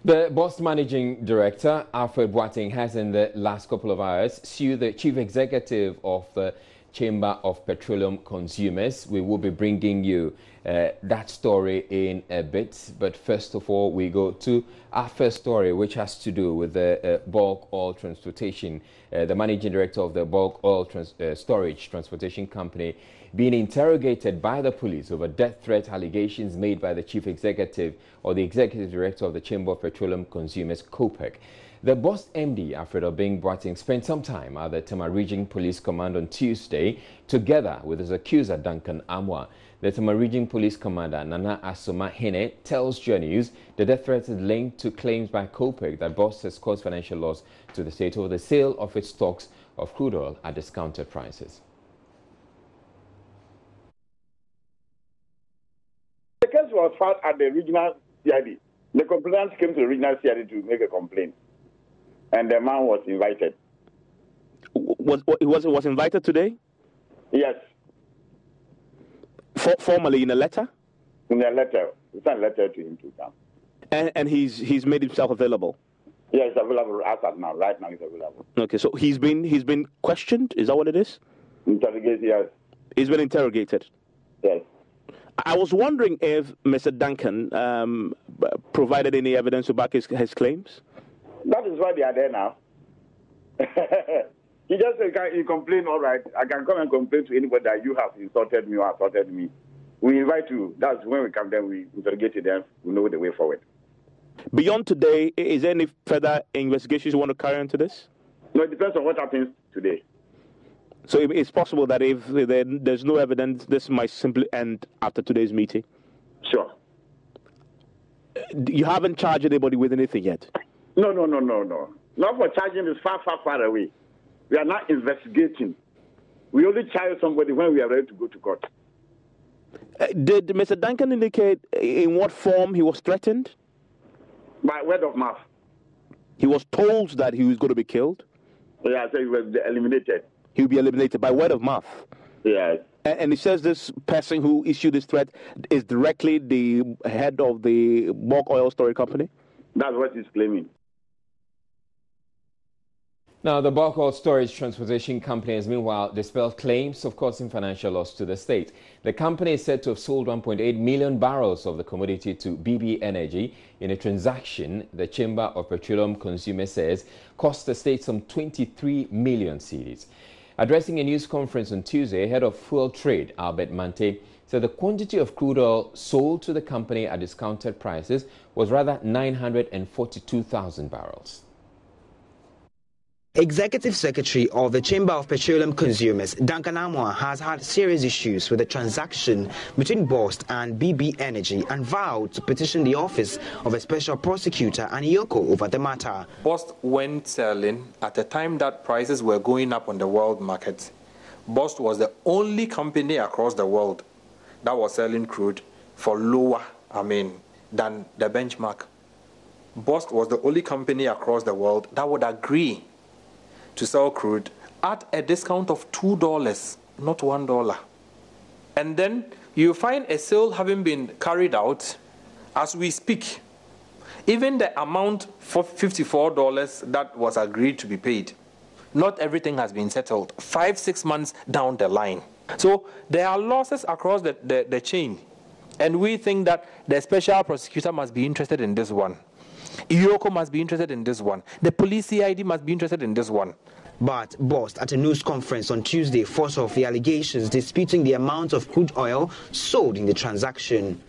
The Bost Managing Director, Alfred Boateng, has in the last couple of hours sued the Chief Executive of the Chamber of Petroleum Consumers. We will be bringing you that story in a bit. But first of all, we go to our first story, which has to do with the bulk oil transportation. The Managing Director of the Bulk Oil Storage Transportation Company being interrogated by the police over death threat allegations made by the Chief Executive or the Executive Director of the Chamber of Petroleum Consumers, COPEC. The Bost MD, Alfred Obeng Boateng, spent some time at the Tema Region Police Command on Tuesday, together with his accuser, Duncan Amoah. The Tema Region Police Commander, Nana Asoma Hene, tells Journews the death threat is linked to claims by COPEC that Bost has caused financial loss to the state over the sale of its stocks of crude oil at discounted prices. The case was filed at the regional CID. The complainant came to the regional CID to make a complaint, and the man was invited. Was invited today? Yes. Formally in a letter? In a letter. We sent a letter to him to come. And he's made himself available? Yes, it's available as of now. Right now, it's available. Okay, so he's been questioned? Is that what it is? Interrogated, yes. He's been interrogated? Yes. I was wondering if Mr. Duncan provided any evidence to back his claims? That is why they are there now. He just said, he complained, all right, I can come and complain to anybody that you have insulted me or assaulted me. We invite you. That's when we come there, we interrogate them, we know the way forward. Beyond today, is there any further investigations you want to carry on to this? No, it depends on what happens today. So it's possible that if there's no evidence, this might simply end after today's meeting? Sure. You haven't charged anybody with anything yet? No. Not for charging is far away. We are not investigating. We only charge somebody when we are ready to go to court. Did Mr. Duncan indicate in what form he was threatened? By word of mouth. He was told that he was going to be killed? Yeah, so he was eliminated. He will be eliminated by word of mouth? Yes. And he says this person who issued this threat is directly the head of the bulk oil storage company? That's what he's claiming. Now, the Bulk Oil Storage Transportation Company has meanwhile dispelled claims of causing financial loss to the state. The company is said to have sold 1.8 million barrels of the commodity to BB Energy in a transaction the Chamber of Petroleum Consumers says cost the state some 23 million cedis. Addressing a news conference on Tuesday, head of fuel trade, Albert Mante, said the quantity of crude oil sold to the company at discounted prices was rather 942,000 barrels. Executive Secretary of the Chamber of Petroleum Consumers, Duncan Amoah, has had serious issues with the transaction between Bost and BB Energy and vowed to petition the office of a special prosecutor and IOCO over the matter. Bost went selling at a time that prices were going up on the world market. Bost was the only company across the world that was selling crude for lower, than the benchmark. Bost was the only company across the world that would agree to sell crude at a discount of $2, not $1. And then you find a sale having been carried out as we speak. Even the amount for $54 that was agreed to be paid, not everything has been settled 5-6 months down the line. So there are losses across the chain. And we think that the special prosecutor must be interested in this one. IOCO must be interested in this one. The police CID must be interested in this one. But Bost, at a news conference on Tuesday, fought off the allegations disputing the amount of crude oil sold in the transaction.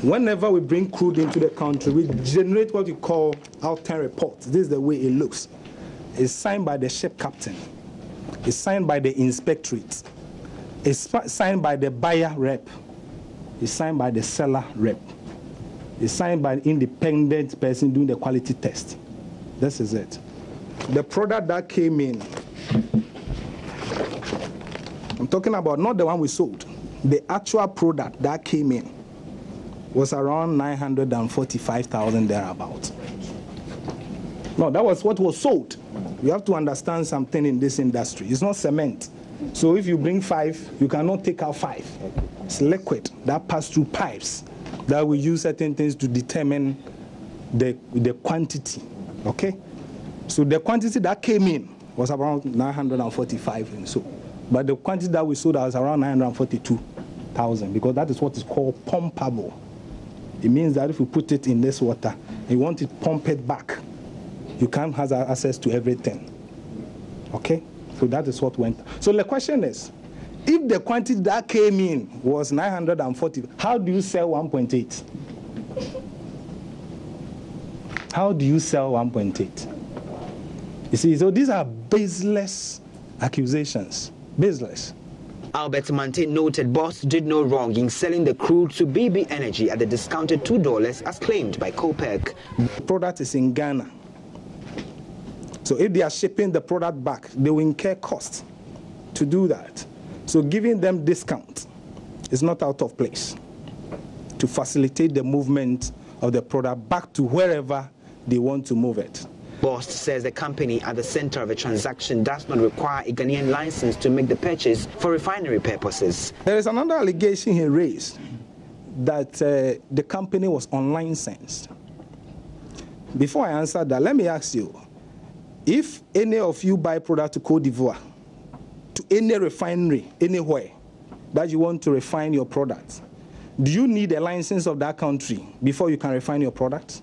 Whenever we bring crude into the country, we generate what we call out-time reports. This is the way it looks. It's signed by the ship captain. It's signed by the inspectorate. It's signed by the buyer rep. It's signed by the seller rep. It's signed by an independent person doing the quality test. This is it. The product that came in, I'm talking about not the one we sold, the actual product that came in was around 945,000 thereabout. No, that was what was sold. You have to understand something in this industry. It's not cement. So if you bring 5, you cannot take out 5. It's liquid that passes through pipes that we use certain things to determine the quantity, okay? So the quantity that came in was around 945 and so. But the quantity that we sold was around 942,000 because that is what is called pumpable. It means that if you put it in this water, you want it pumped back, you can't have access to everything, okay? So that is what went. So the question is, if the quantity that came in was 940, how do you sell 1.8? How do you sell 1.8? You see, so these are baseless accusations. Baseless. Albert Mante noted Boss did no wrong in selling the crude to BB Energy at the discounted $2 as claimed by COPEC. The product is in Ghana. So if they are shipping the product back, they will incur costs to do that. So giving them discount is not out of place to facilitate the movement of the product back to wherever they want to move it. Bost says the company at the center of a transaction does not require a Ghanaian license to make the purchase for refinery purposes. There is another allegation he raised that the company was unlicensed. Before I answer that, let me ask you, if any of you buy product to Côte d'Ivoire, to any refinery, anywhere, that you want to refine your product, do you need a license of that country before you can refine your product?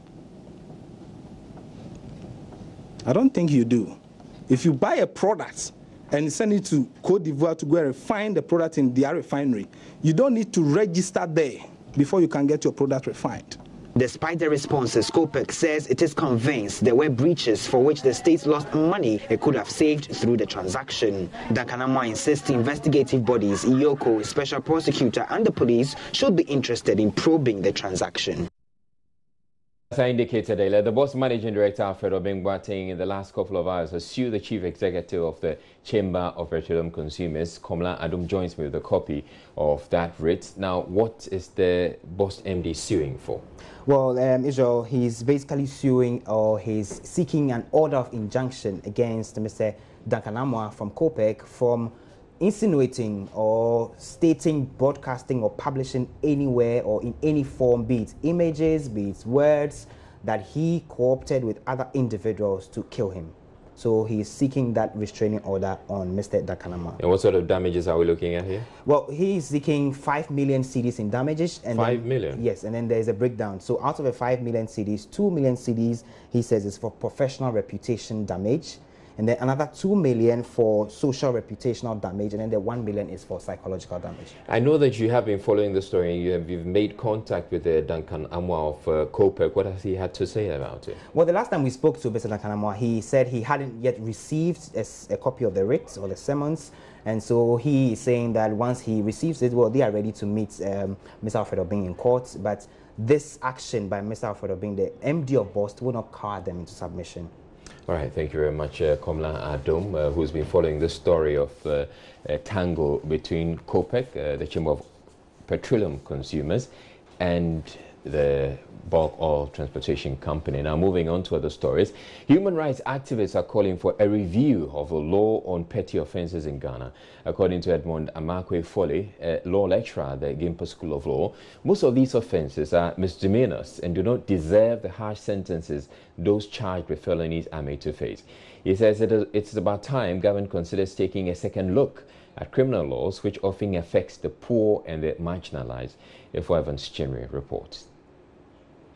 I don't think you do. If you buy a product and send it to Côte d'Ivoire to go and refine the product in their refinery, you don't need to register there before you can get your product refined. Despite the responses, COPEC says it is convinced there were breaches for which the state lost money it could have saved through the transaction. Duncan Amoah insists investigative bodies, IOCO, Special Prosecutor and the police should be interested in probing the transaction. As I indicated earlier, the Boss Managing Director Alfred Obeng Boateng in the last couple of hours has sued the Chief Executive of the Chamber of Petroleum Consumers. Komla Adom joins me with a copy of that writ. Now, what is the Boss MD suing for? Well, Israel, he's basically suing or he's seeking an order of injunction against Mr. Duncan Amoah from COPEC from insinuating or stating, broadcasting or publishing anywhere or in any form, be it images, be it words, that he co-opted with other individuals to kill him. So he is seeking that restraining order on Mr. Duncan Amoah. And what sort of damages are we looking at here? Well, he is seeking 5 million cedis in damages. And 5 million? Yes, and then there is a breakdown. So out of the 5 million cedis, 2 million cedis, he says, is for professional reputation damage. And then another 2 million for social reputational damage, and then the 1 million is for psychological damage. I know that you have been following the story and you've made contact with Duncan Amoah of COPEC. What has he had to say about it? Well, the last time we spoke to Mr. Duncan Amoah, he said he hadn't yet received a copy of the writ or the summons. And so he is saying that once he receives it, well, they are ready to meet Mr. Alfred Obeng in court. But this action by Mr. Alfred Obeng, the MD of Bost, will not car them into submission. All right, thank you very much, Komla Adom, who's been following the story of a tangle between COPEC, the Chamber of Petroleum Consumers, and the Bulk Oil Transportation Company. Now, moving on to other stories, human rights activists are calling for a review of the law on petty offences in Ghana. According to Edmond Amakwe Foley, a law lecturer at the Gimpo School of Law, most of these offences are misdemeanors and do not deserve the harsh sentences those charged with felonies are made to face. He says it's about time government considers taking a second look at criminal laws, which often affects the poor and the marginalized. If Evans Chinri reports.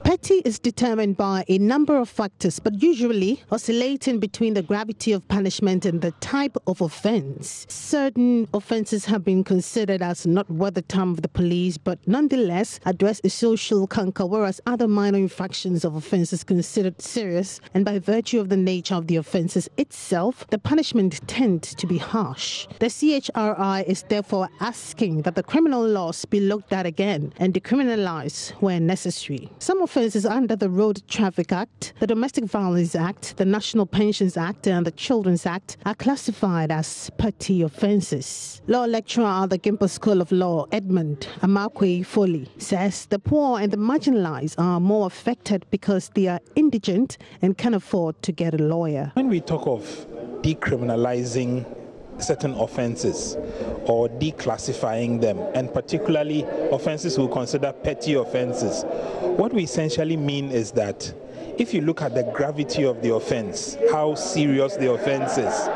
Petty is determined by a number of factors, but usually oscillating between the gravity of punishment and the type of offense. Certain offenses have been considered as not worth the time of the police, but nonetheless address a social canker, whereas other minor infractions of offenses considered serious, and by virtue of the nature of the offenses itself, the punishment tends to be harsh. The CHRI is therefore asking that the criminal laws be looked at again and decriminalized where necessary. Some offences under the Road Traffic Act, the Domestic Violence Act, the National Pensions Act and the Children's Act are classified as petty offences. Law lecturer at the Gimpo School of Law, Edmond Amakwe Foley, says the poor and the marginalized are more affected because they are indigent and can afford to get a lawyer. When we talk of decriminalizing certain offenses or declassifying them, and particularly offenses we consider petty offenses, what we essentially mean is that if you look at the gravity of the offense, how serious the offense is,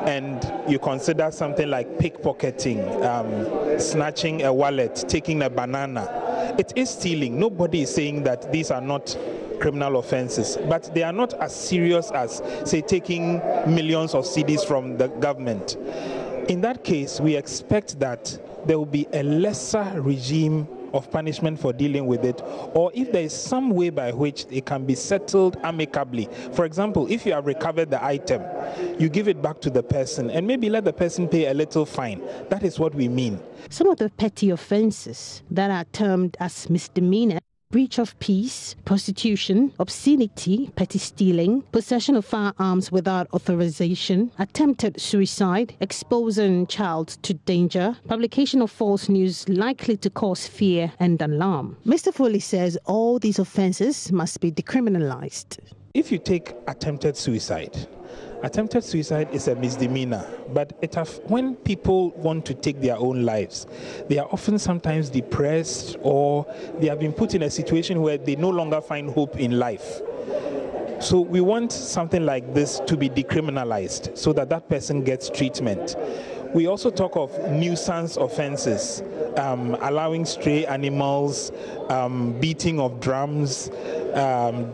and you consider something like pickpocketing, snatching a wallet, taking a banana, it is stealing. Nobody is saying that these are not criminal offenses, but they are not as serious as, say, taking millions of cedis from the government. In that case, we expect that there will be a lesser regime of punishment for dealing with it, or if there is some way by which it can be settled amicably. For example, if you have recovered the item, you give it back to the person and maybe let the person pay a little fine. That is what we mean. Some of the petty offences that are termed as misdemeanor: breach of peace, prostitution, obscenity, petty stealing, possession of firearms without authorization, attempted suicide, exposing child to danger, publication of false news likely to cause fear and alarm. Mr. Foley says all these offences must be decriminalized. If you take attempted suicide is a misdemeanor, but when people want to take their own lives, they are often sometimes depressed, or they have been put in a situation where they no longer find hope in life. So we want something like this to be decriminalized so that that person gets treatment. We also talk of nuisance offenses, allowing stray animals, beating of drums,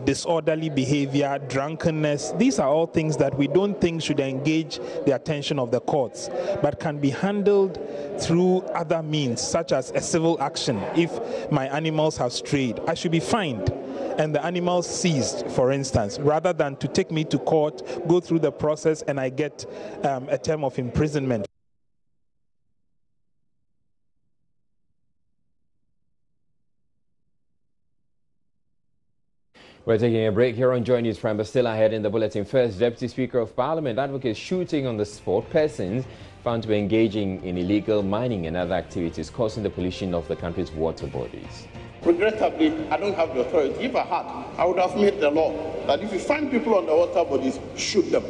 disorderly behavior, drunkenness. These are all things that we don't think should engage the attention of the courts, but can be handled through other means, such as a civil action. If my animals have strayed, I should be fined and the animals seized, for instance, rather than to take me to court, go through the process, and I get a term of imprisonment. We're taking a break here on Joy News Prime, but still ahead in the bulletin. First, Deputy Speaker of Parliament advocates shooting on the spot persons found to be engaging in illegal mining and other activities causing the pollution of the country's water bodies. Regrettably, I don't have the authority. If I had, I would have made the law that if you find people on the water bodies, shoot them.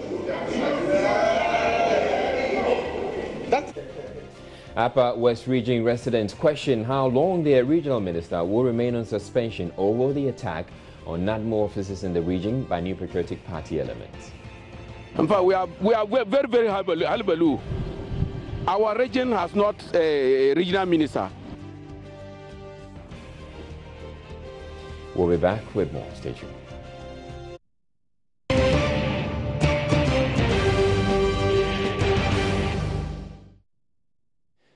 Upper West Region residents question how long their regional minister will remain on suspension over the attack on NADMO offices in the region by New Patriotic Party elements. In fact, we are very, very hullabaloo. Our region has not a regional minister. We'll be back with more. Stay tuned.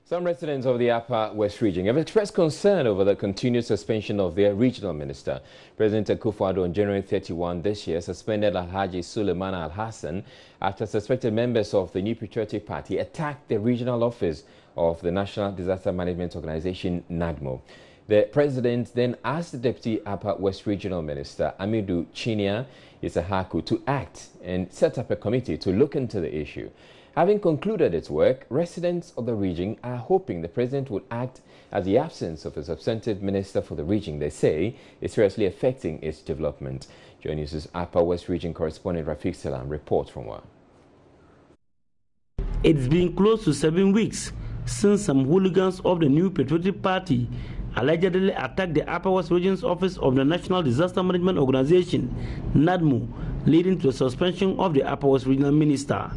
Some residents of the Upper West Region have expressed concern over the continued suspension of their regional minister. President Akufo-Addo on January 31 this year suspended Alhaji Suleiman Al-Hassan after suspected members of the New Patriotic Party attacked the regional office of the National Disaster Management Organization, NADMO. The president then asked the Deputy Upper West Regional Minister, Amidu Chinia Isahaku, to act and set up a committee to look into the issue. Having concluded its work, residents of the region are hoping the president would act, as the absence of a substantive minister for the region, they say, is seriously affecting its development. Joy News' Upper West Region correspondent Rafiq Salam reports from where. It's been close to 7 weeks since some hooligans of the New Patriotic Party allegedly attacked the Upper West Region's office of the National Disaster Management Organization, NADMO, leading to the suspension of the Upper West Regional Minister.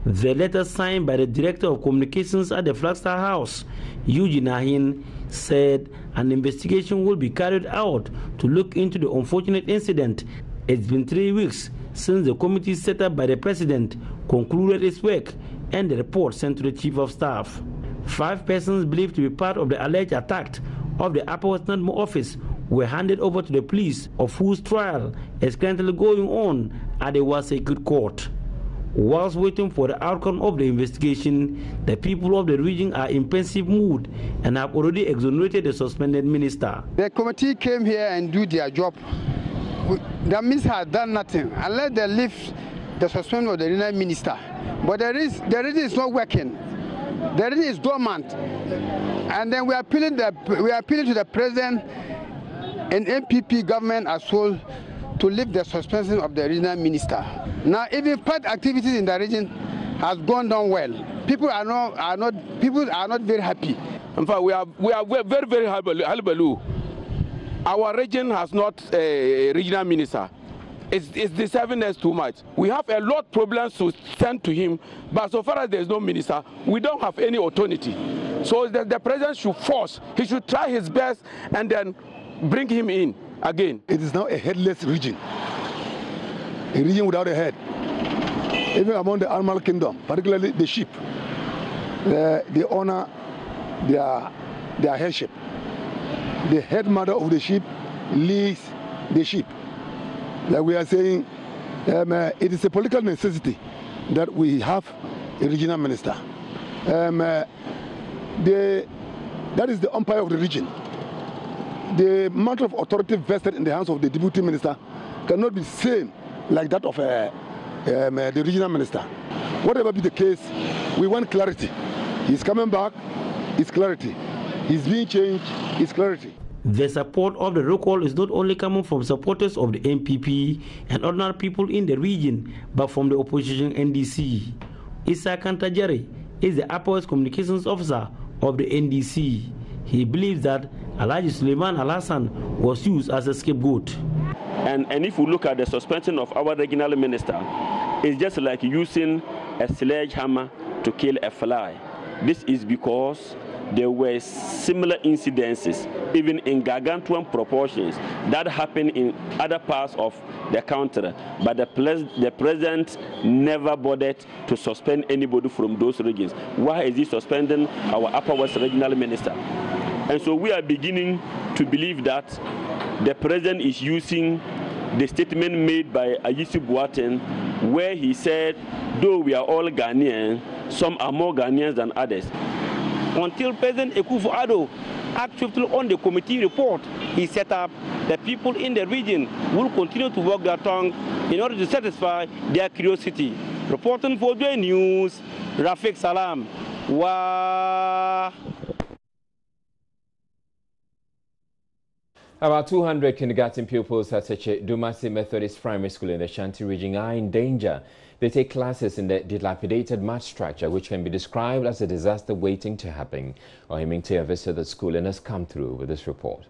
The letter signed by the Director of Communications at the Flagstaff House, Eugene Ahin, said an investigation will be carried out to look into the unfortunate incident. It's been 3 weeks since the committee set up by the President concluded its work and the report sent to the Chief of Staff. 5 persons believed to be part of the alleged attack of the Upper West NADMO office were handed over to the police, of whose trial is currently going on at the Wasakut Court. Whilst waiting for the outcome of the investigation, the people of the region are in pensive mood and have already exonerated the suspended minister. The committee came here and do their job. The minister has done nothing unless they lift the suspension of the regional minister. But the region is not working. The region is dormant. And then we are appealing to the president and NPP government as well to lift the suspension of the regional minister. Now, even part activities in the region has gone down well. People are not very happy. In fact, we are very, very hullabaloo. Our region has not a regional minister. it's deserving us too much. We have a lot of problems to send to him, but so far as there is no minister, we don't have any authority. So the president should force, he should try his best and then bring him in again. It is now a headless region, a region without a head. Even among the animal kingdom, particularly the sheep, they honor their headship. The head mother of the sheep leads the sheep. Like we are saying, it is a political necessity that we have a regional minister. That is the umpire of the region. The amount of authority vested in the hands of the deputy minister cannot be the same like that of the regional minister. Whatever be the case, we want clarity. He's coming back, it's clarity. He's being changed, it's clarity. The support of the recall is not only coming from supporters of the NPP and ordinary people in the region, but from the opposition NDC. Issa Kantajari is the Upper West Communications Officer of the NDC. He believes that Alhaji Suleiman Alhassan was used as a scapegoat. And if you look at the suspension of our regional minister, it's just like using a sledgehammer to kill a fly. This is because there were similar incidences, even in gargantuan proportions, that happened in other parts of the country. But the president never bothered to suspend anybody from those regions. Why is he suspending our Upper West regional minister? And so we are beginning to believe that the president is using the statement made by Ayisi Boateng, where he said, though we are all Ghanaians, some are more Ghanaians than others. Until President Akufo-Addo actually on the committee report he set up, the people in the region will continue to work their tongue in order to satisfy their curiosity. Reporting for Joy News, Rafiq Salam. About 200 kindergarten pupils at Dumasi Methodist Primary School in the Shanti region are in danger. They take classes in the dilapidated mud structure, which can be described as a disaster waiting to happen. Ohimingte visited the school and has come through with this report.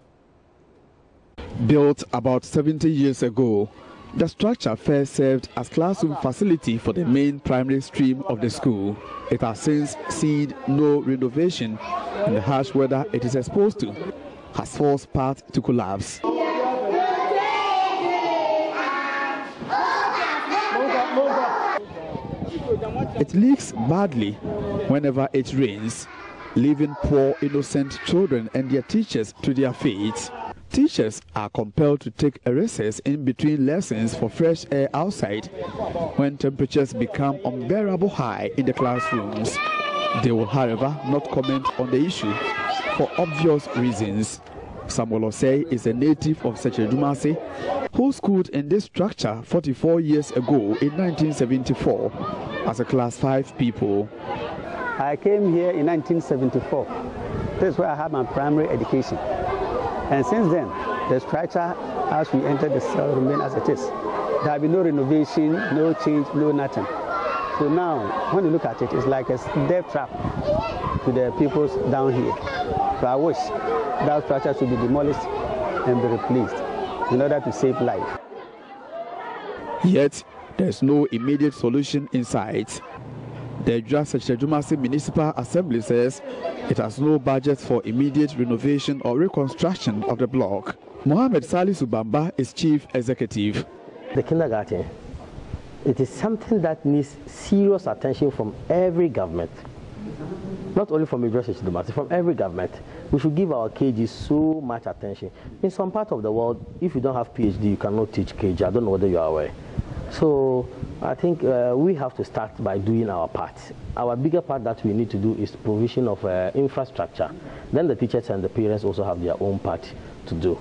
Built about 70 years ago, the structure first served as classroom facility for the main primary stream of the school. It has since seen no renovation, and the harsh weather it is exposed to has forced part to collapse. It leaks badly whenever it rains, leaving poor innocent children and their teachers to their fate. Teachers are compelled to take a recess in between lessons for fresh air outside when temperatures become unbearable high in the classrooms. They will, however, not comment on the issue for obvious reasons. Samuel Osei is a native of Seche Dumasi who schooled in this structure 44 years ago in 1974 as a class 5 pupil. I came here in 1974. That's where I had my primary education. And since then, the structure as we entered the cell remained as it is. There have been no renovation, no change, no nothing. So now, when you look at it, it's like a death trap to the people down here. So I wish that structure should be demolished and be replaced in order to save life. Yet, there's no immediate solution in sight. The Seche Dumasi Municipal Assembly says it has no budget for immediate renovation or reconstruction of the block. Mohammed Salisu Bamba is chief executive. The kindergarten, it is something that needs serious attention from every government. Not only from Seche Dumasi, from every government. We should give our KG so much attention. In some part of the world, if you don't have PhD, you cannot teach KG. I don't know whether you are aware. So I think we have to start by doing our part. Our bigger part that we need to do is provision of infrastructure. Then the teachers and the parents also have their own part to do.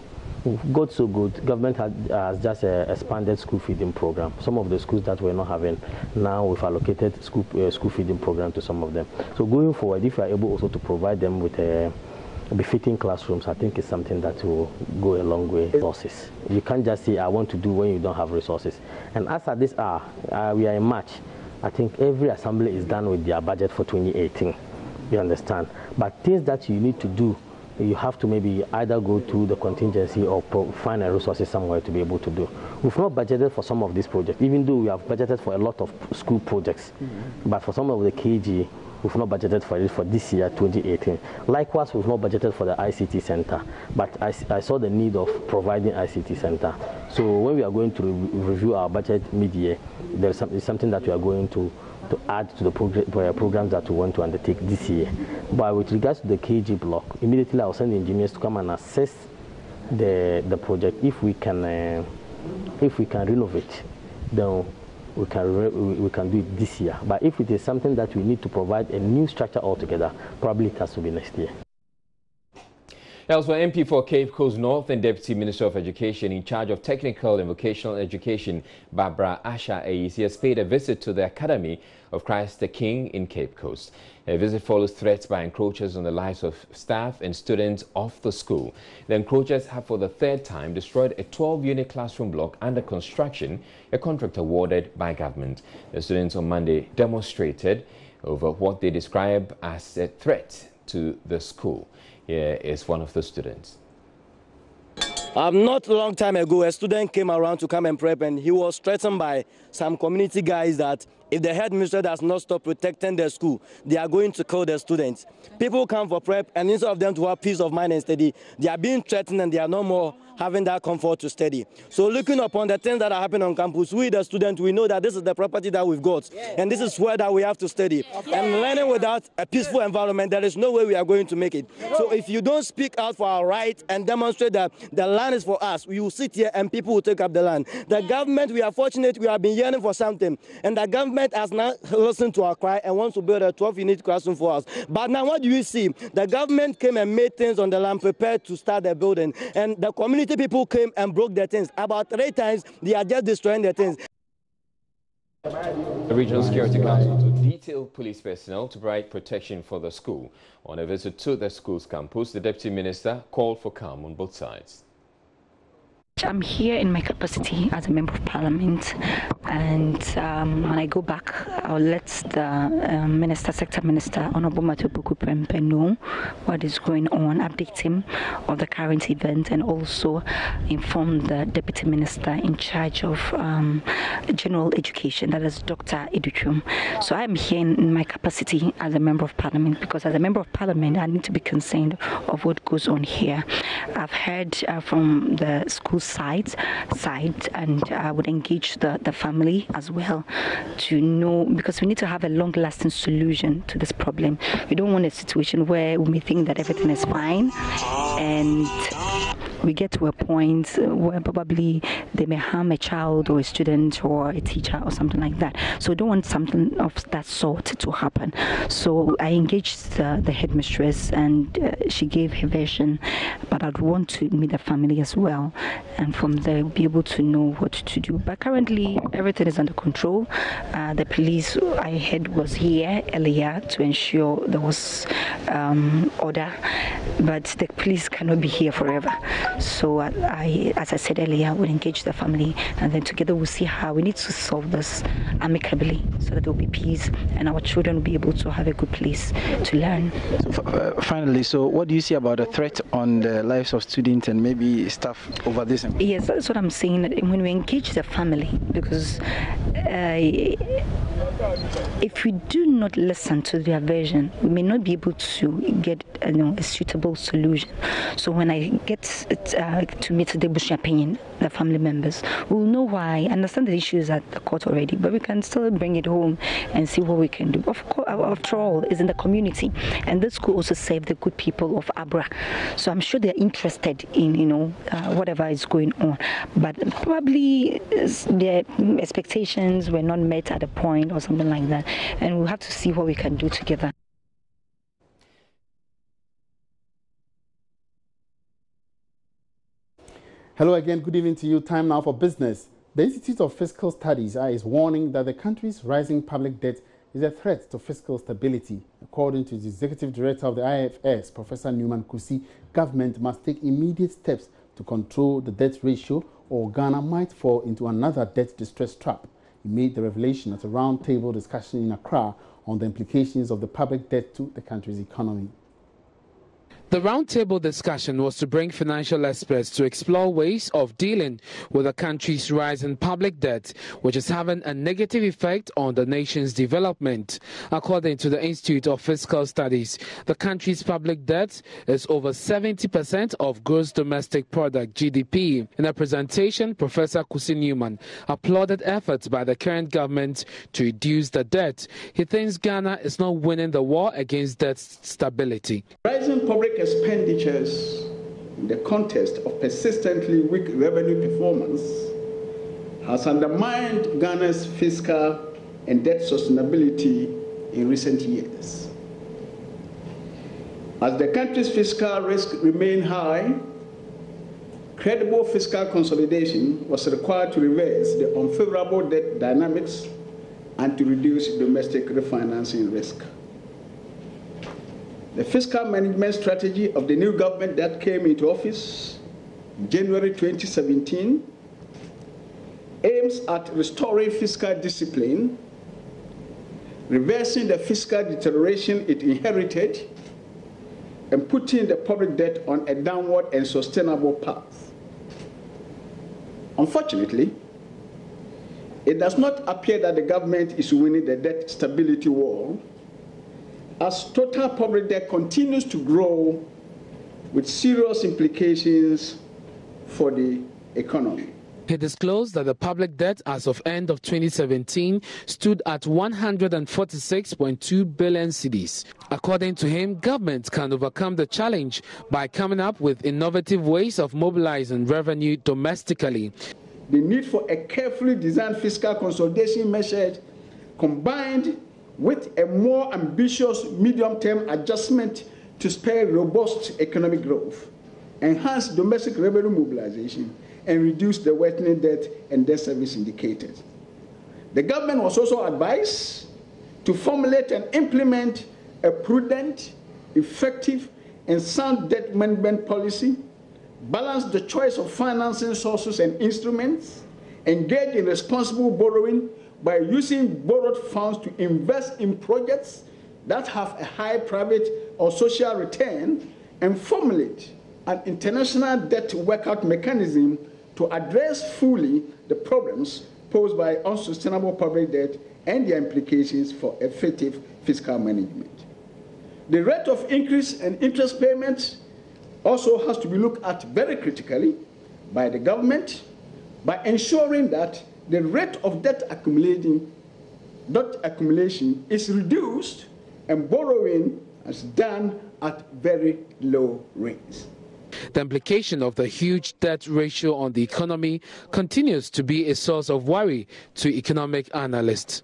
God so good, government has just expanded school feeding program. Some of the schools that we're not having, now we've allocated school feeding program to some of them. So going forward, if we are able also to provide them with befitting classrooms, I think it's something that will go a long way. Resources. You can't just say, I want to do when you don't have resources. And as at this hour, we are in March. I think every assembly is done with their budget for 2018. You understand? But things that you need to do you have to maybe either go to the contingency or find a resources somewhere to be able to do. We've not budgeted for some of these projects, even though we have budgeted for a lot of school projects. But for some of the KG, we've not budgeted for it for this year, 2018. Likewise, we've not budgeted for the ICT center, but I saw the need of providing ICT center. So when we are going to review our budget mid-year, there's something that we are going to add to the programs that we want to undertake this year. But with regards to the KG block, immediately I'll send the engineers to come and assess the project. If we can renovate, then we can do it this year. But if it is something that we need to provide a new structure altogether, probably it has to be next year. Elsewhere, MP for Cape Coast North and Deputy Minister of Education in charge of Technical and Vocational Education, Barbara Asha Ayisi, has paid a visit to the Academy of Christ the King in Cape Coast. A visit follows threats by encroachers on the lives of staff and students of the school. The encroachers have for the third time destroyed a 12-unit classroom block under construction, a contract awarded by government. The students on Monday demonstrated over what they describe as a threat to the school. Here is one of the students. Not a long time ago, a student came around to come and prep, and he was threatened by some community guys that if the headmistress does not stop protecting their school, they are going to kill the students. People come for prep, and instead of them to have peace of mind and study, they are being threatened and they are no more having that comfort to study. So looking upon the things that are happening on campus, we the students, we know that this is the property that we've got, and this is where that we have to study. And learning without a peaceful environment, there is no way we are going to make it. So if you don't speak out for our rights and demonstrate that the land is for us, we will sit here and people will take up the land. The government, we are fortunate, we have been yearning for something, and the government has now listened to our cry and wants to build a 12-unit classroom for us. But now what do you see? The government came and made things on the land prepared to start the building, and the community people came and broke their things. About 3 times, they are just destroying their things. The Regional Security Council to detail police personnel to provide protection for the school. On a visit to the school's campus, the Deputy Minister called for calm on both sides. I'm here in my capacity as a Member of Parliament, and when I go back, I'll let the Sector Minister, Honorable Matthew Boku-Prempeh, know what is going on, update him of the current event, and also inform the Deputy Minister in charge of General Education, that is Dr. Idutrum. So I'm here in my capacity as a Member of Parliament, because as a Member of Parliament, I need to be concerned of what goes on here. I've heard from the school side, and I would engage the family as well to know, because we need to have a long-lasting solution to this problem. We don't want a situation where we may think that everything is fine and we get to a point where probably they may harm a child or a student or a teacher or something like that. So we don't want something of that sort to happen. So I engaged the headmistress, and she gave her version, but I'd want to meet the family as well, and from there be able to know what to do. But currently everything is under control. The police, I heard, was here earlier to ensure there was order, but the police cannot be here forever. So as I said earlier, we'll engage the family, and then together we'll see how we need to solve this amicably so that there will be peace and our children will be able to have a good place to learn. So, finally, so what do you see about the threat on the lives of students and maybe staff over this? Yes, that's what I'm saying. When we engage the family, because if we do not listen to their version, we may not be able to get a suitable solution. So when I get to meet the Bush opinion, the family members, we'll know why. I understand the issues at the court already, but we can still bring it home and see what we can do. Of course, after all, it's in the community, and this could also save the good people of Abra. So I'm sure they're interested in whatever is going on, but probably their expectations were not met at a point or something like that, and we'll have to see what we can do together. Hello again, good evening to you. Time now for business. The Institute of Fiscal Studies is warning that the country's rising public debt is a threat to fiscal stability. According to the Executive Director of the IFS, Professor Newman Kusi, government must take immediate steps to control the debt ratio, or Ghana might fall into another debt distress trap. He made the revelation at a roundtable discussion in Accra on the implications of the public debt to the country's economy. The roundtable discussion was to bring financial experts to explore ways of dealing with the country's rise in public debt, which is having a negative effect on the nation's development. According to the Institute of Fiscal Studies, the country's public debt is over 70% of gross domestic product (GDP). In a presentation, Professor Kusi Newman applauded efforts by the current government to reduce the debt. He thinks Ghana is not winning the war against debt stability. Rising public expenditures in the context of persistently weak revenue performance has undermined Ghana's fiscal and debt sustainability in recent years. As the country's fiscal risk remained high, credible fiscal consolidation was required to reverse the unfavorable debt dynamics and to reduce domestic refinancing risk. The fiscal management strategy of the new government that came into office in January 2017 aims at restoring fiscal discipline, reversing the fiscal deterioration it inherited, and putting the public debt on a downward and sustainable path. Unfortunately, it does not appear that the government is winning the debt stability war, as total public debt continues to grow with serious implications for the economy. He disclosed that the public debt as of end of 2017 stood at 146.2 billion cedis. According to him, government can overcome the challenge by coming up with innovative ways of mobilizing revenue domestically. The need for a carefully designed fiscal consolidation measure combined with a more ambitious medium-term adjustment to spur robust economic growth, enhance domestic revenue mobilization, and reduce the worsening debt and debt service indicators. The government was also advised to formulate and implement a prudent, effective, and sound debt management policy, balance the choice of financing sources and instruments, engage in responsible borrowing by using borrowed funds to invest in projects that have a high private or social return, and formulate an international debt workout mechanism to address fully the problems posed by unsustainable public debt and their implications for effective fiscal management. The rate of increase in interest payments also has to be looked at very critically by the government by ensuring that the rate of debt accumulation is reduced and borrowing is done at very low rates. The implication of the huge debt ratio on the economy continues to be a source of worry to economic analysts.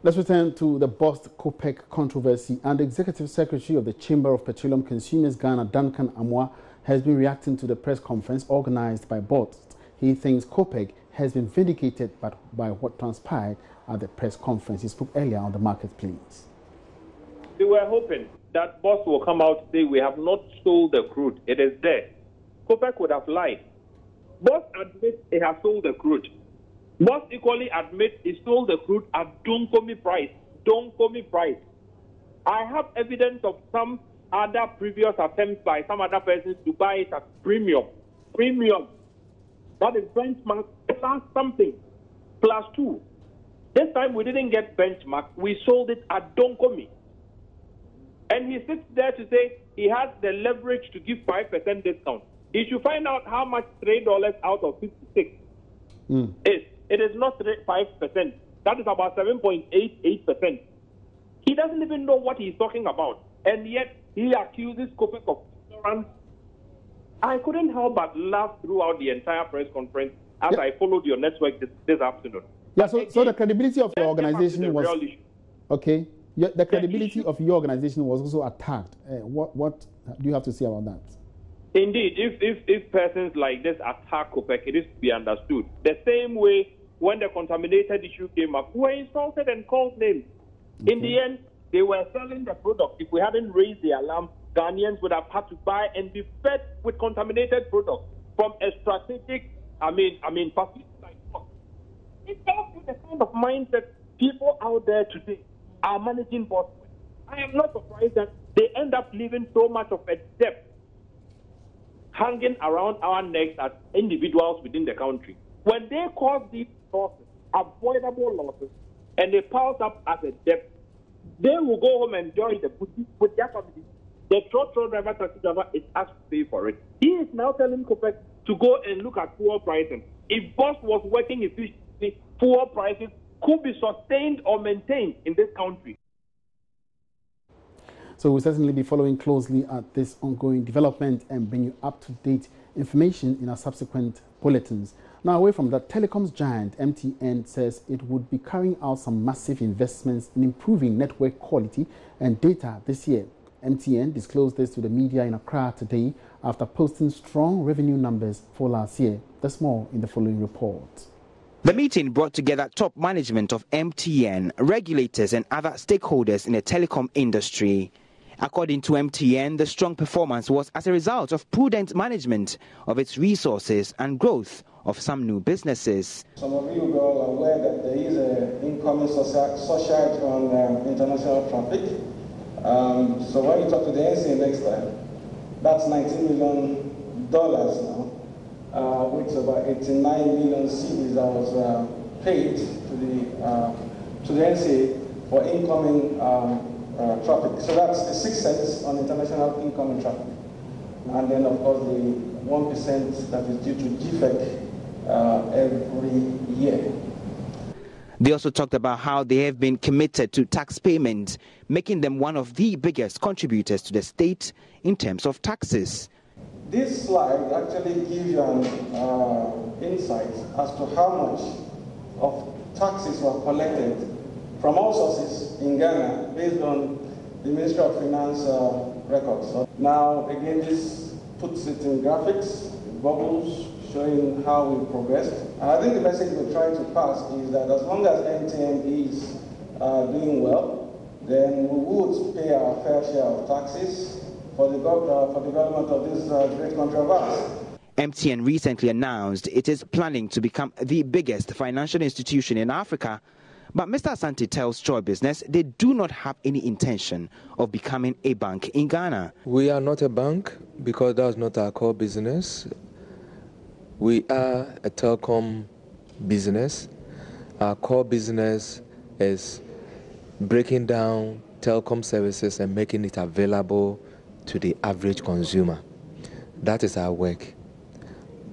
Let's return to the BOST COPEC controversy, and the Executive Secretary of the Chamber of Petroleum Consumers Ghana, Duncan Amoah, has been reacting to the press conference organized by BOST. He thinks COPEC has been vindicated by what transpired at the press conference. He spoke earlier on the marketplace. We were hoping that BOST will come out and say we have not sold the crude. It is there. COPEC would have lied. BOST admits it has sold the crude. BOST equally admits it sold the crude at Donkomi price. Donkomi price. I have evidence of some other previous attempts by some other persons to buy it at premium. Premium. That is benchmark plus something, plus 2. This time we didn't get benchmark. We sold it at Donkomi. And he sits there to say he has the leverage to give 5% discount. He should find out how much $3 out of 56 is. It is not 5%. That is about 7.88%. He doesn't even know what he's talking about. And yet he accuses COPEC of ignorance. I couldn't help but laugh throughout the entire press conference as I followed your network this afternoon. Yeah, so the credibility of your organization was... Okay. The credibility of your organization was also attacked. What do you have to say about that? Indeed, if persons like this attack COPEC, it is to be understood. The same way when the contaminated issue came up, we were insulted and called names. Okay. In the end, they were selling the product. If we hadn't raised the alarm, Ghanaians would have had to buy and be fed with contaminated products from a strategic, facility like us. It tells you the kind of mindset people out there today are managing BOST with. I am not surprised that they end up leaving so much of a debt hanging around our necks as individuals within the country. When they cause these losses, avoidable losses, and they pile up as a debt, they will go home and enjoy the booty with their family. The truck driver, taxi driver is asked to pay for it. He is now telling COPEC to go and look at fuel pricing. If BOST was working efficiently, fuel prices could be sustained or maintained in this country. So we'll certainly be following closely at this ongoing development and bring you up-to-date information in our subsequent bulletins. Now, away from that, telecoms giant MTN says it would be carrying out some massive investments in improving network quality and data this year. MTN disclosed this to the media in Accra today after posting strong revenue numbers for last year. There's more in the following report. The meeting brought together top management of MTN, regulators and other stakeholders in the telecom industry. According to MTN, the strong performance was as a result of prudent management of its resources and growth of some new businesses. Some of you are all aware that there is an incoming surcharge on international traffic. So when you talk to the NCA next time, that's $19 million now, which is about 89 million cedis that was paid to the NCA for incoming traffic. So that's 6 cents on international incoming traffic. And then, of course, the 1% that is due to GFEC every year. They also talked about how they have been committed to tax payments, making them one of the biggest contributors to the state in terms of taxes. This slide actually gives you an insight as to how much of taxes were collected from all sources in Ghana based on the Ministry of Finance records. Now, again, this puts it in graphics, bubbles, showing how we progressed. And I think the message we're trying to pass is that as long as MTN is doing well, then we would pay our fair share of taxes for the development of this great country of ours. MTN recently announced it is planning to become the biggest financial institution in Africa. But Mr. Asante tells Joy Business they do not have any intention of becoming a bank in Ghana. We are not a bank because that's not our core business. We are a telecom business. Our core business is breaking down telecom services and making it available to the average consumer. That is our work.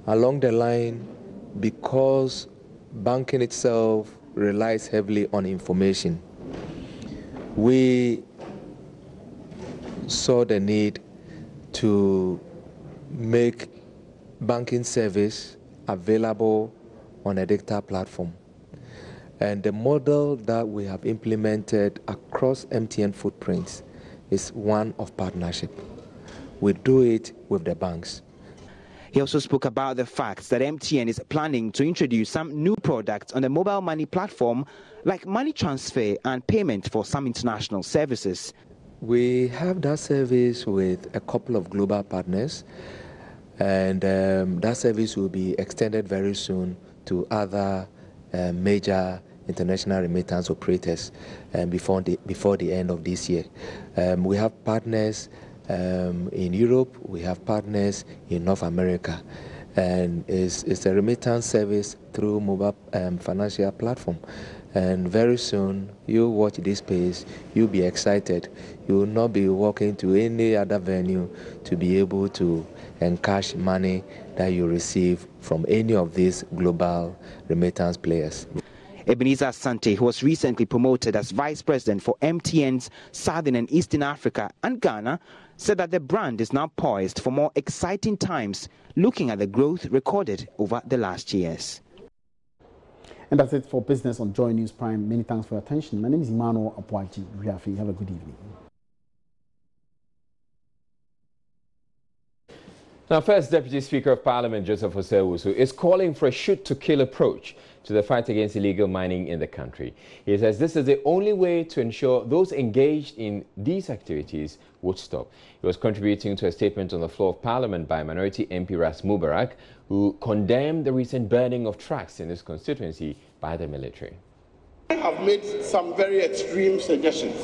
Along the line, because banking itself relies heavily on information, we saw the need to make banking service available on a digital platform. And the model that we have implemented across MTN footprints is one of partnership. We do it with the banks. He also spoke about the fact that MTN is planning to introduce some new products on the mobile money platform, like money transfer and payment for some international services. We have that service with a couple of global partners, and that service will be extended very soon to other major international remittance operators before the end of this year. We have partners in Europe, we have partners in North America, and it's a remittance service through mobile financial platform. And very soon, you watch this space, you'll be excited. You will not be walking to any other venue to be able to encash money that you receive from any of these global remittance players. Ebenezer Asante, who was recently promoted as Vice President for MTN's Southern and Eastern Africa and Ghana, said that the brand is now poised for more exciting times, looking at the growth recorded over the last years. And that's it for Business on Joy News Prime. Many thanks for your attention. My name is Emmanuel Apuaji Riafi. Have a good evening. Now, First Deputy Speaker of Parliament Joseph Osei-Owusu is calling for a shoot-to-kill approach to the fight against illegal mining in the country. He says this is the only way to ensure those engaged in these activities would stop. He was contributing to a statement on the floor of Parliament by Minority MP Ras Mubarak, who condemned the recent burning of tracks in his constituency by the military. I have made some very extreme suggestions.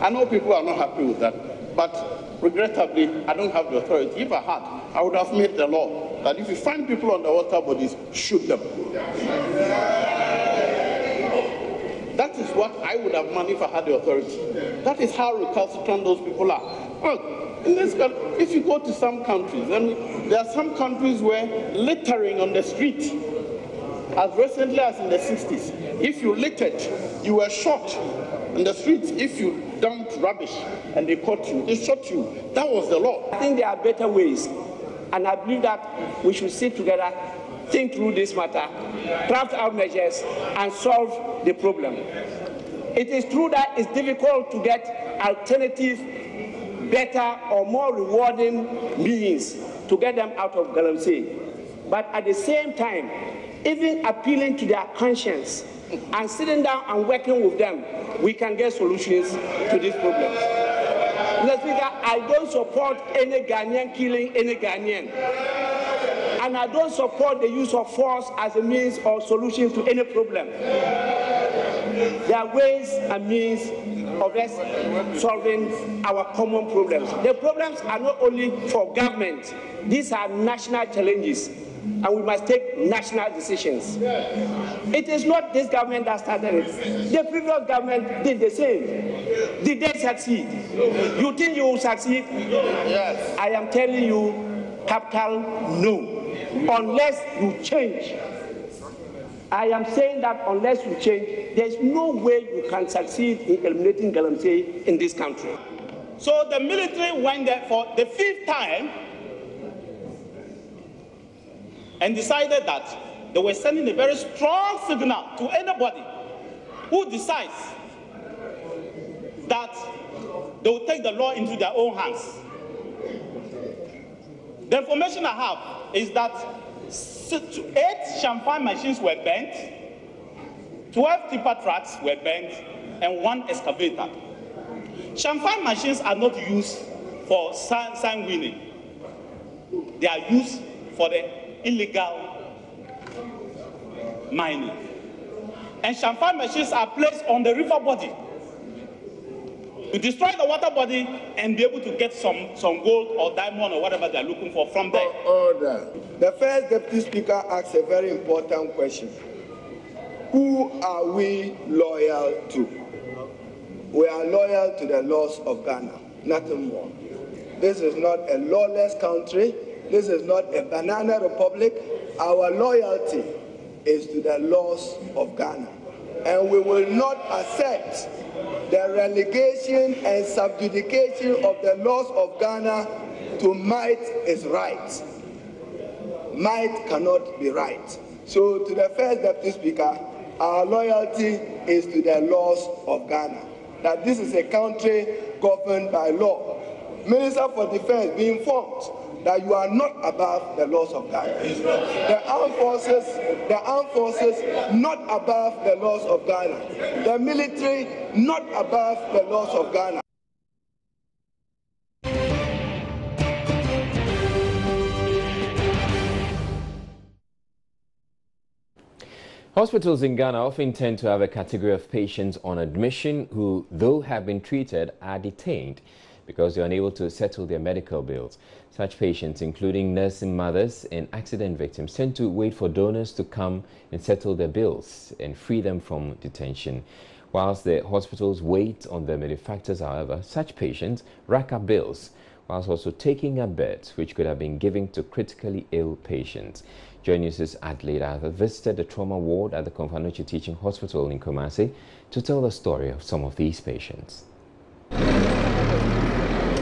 I know people are not happy with that. But regrettably, I don't have the authority. If I had, I would have made the law that if you find people on the water bodies, shoot them. That is what I would have done if I had the authority. That is how recalcitrant those people are. Look, in this country, if you go to some countries, and there are some countries where littering on the street, as recently as in the 60s, if you littered, you were shot in the streets. If you dumped rubbish and they caught you, they shot you. That was the law. I think there are better ways, and I believe that we should sit together, think through this matter, craft out measures, and solve the problem. It is true that it's difficult to get alternative, better or more rewarding means to get them out of Galamsey. But at the same time, even appealing to their conscience and sitting down and working with them, we can get solutions to these problems. Mr. Speaker, I don't support any Ghanaian killing any Ghanaian. And I don't support the use of force as a means or solution to any problem. There are ways and means of us solving our common problems. The problems are not only for government. These are national challenges, and we must take national decisions. It is not this government that started it. The previous government did the same. Did they succeed? You think you will succeed? Yes. I am telling you, capital no. Unless you change. I am saying that unless you change, there is no way you can succeed in eliminating Galamsey in this country. So the military went there for the 5th time and decided that they were sending a very strong signal to anybody who decides that they will take the law into their own hands. The information I have is that 8 champagne machines were burnt, 12 tipper trucks were burnt, and 1 excavator. Champagne machines are not used for sign winning. They are used for the illegal mining. And champagne machines are placed on the river body to destroy the water body and be able to get some gold or diamond or whatever they're looking for from there. Order. The first Deputy Speaker asks a very important question. Who are we loyal to? We are loyal to the laws of Ghana, nothing more. This is not a lawless country. This is not a banana republic. Our loyalty is to the laws of Ghana. And we will not accept the relegation and subjudication of the laws of Ghana to might is right. Might cannot be right. So to the first Deputy Speaker, our loyalty is to the laws of Ghana. That this is a country governed by law. Minister for Defense, be informed that you are not above the laws of Ghana. The armed forces, not above the laws of Ghana. The military, not above the laws of Ghana. Hospitals in Ghana often tend to have a category of patients on admission who, though have been treated, are detained because they are unable to settle their medical bills. Such patients, including nursing mothers and accident victims, tend to wait for donors to come and settle their bills and free them from detention. Whilst the hospitals wait on the manufacturers, however, such patients rack up bills, whilst also taking up beds which could have been given to critically ill patients. Joy News' Adelaide Arthur visited the trauma ward at the Komfo Teaching Hospital in Kumasi to tell the story of some of these patients.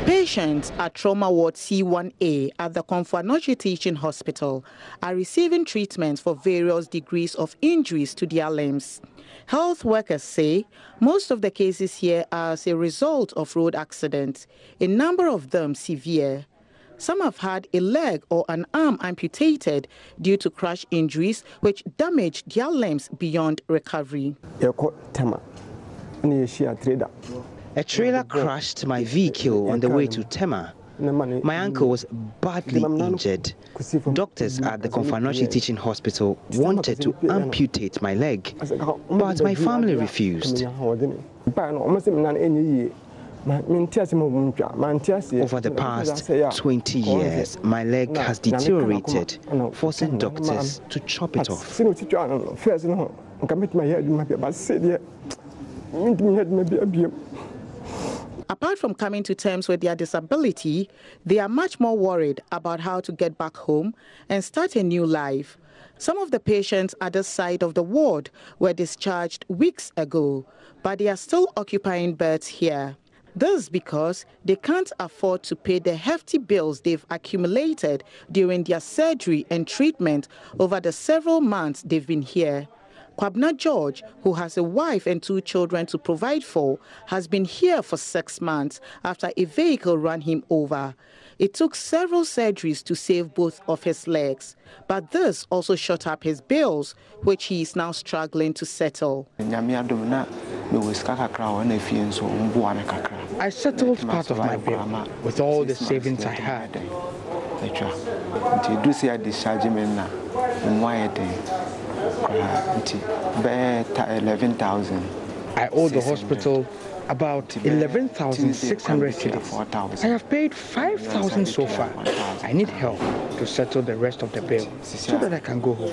Patients at Trauma Ward C1A at the Komfo Teaching Hospital are receiving treatment for various degrees of injuries to their limbs. Health workers say most of the cases here are as a result of road accidents, a number of them severe. Some have had a leg or an arm amputated due to crash injuries which damaged their limbs beyond recovery. A trailer crashed my vehicle on the way to Tema. My ankle was badly injured. Doctors at the Komfo Teaching Hospital wanted to amputate my leg, but my family refused. Over the past 20 years, my leg has deteriorated, forcing doctors to chop it off. Apart from coming to terms with their disability, they are much more worried about how to get back home and start a new life. Some of the patients at this side of the ward were discharged weeks ago, but they are still occupying beds here. This because they can't afford to pay the hefty bills they've accumulated during their surgery and treatment over the several months they've been here. Kwabna George, who has a wife and 2 children to provide for, has been here for 6 months after a vehicle ran him over. It took several surgeries to save both of his legs, but this also shot up his bills, which he is now struggling to settle. I settled part of my bill with all the savings I had. I owe the hospital about 11,600 cedis. I have paid 5,000 so far. I need help to settle the rest of the bill so that I can go home.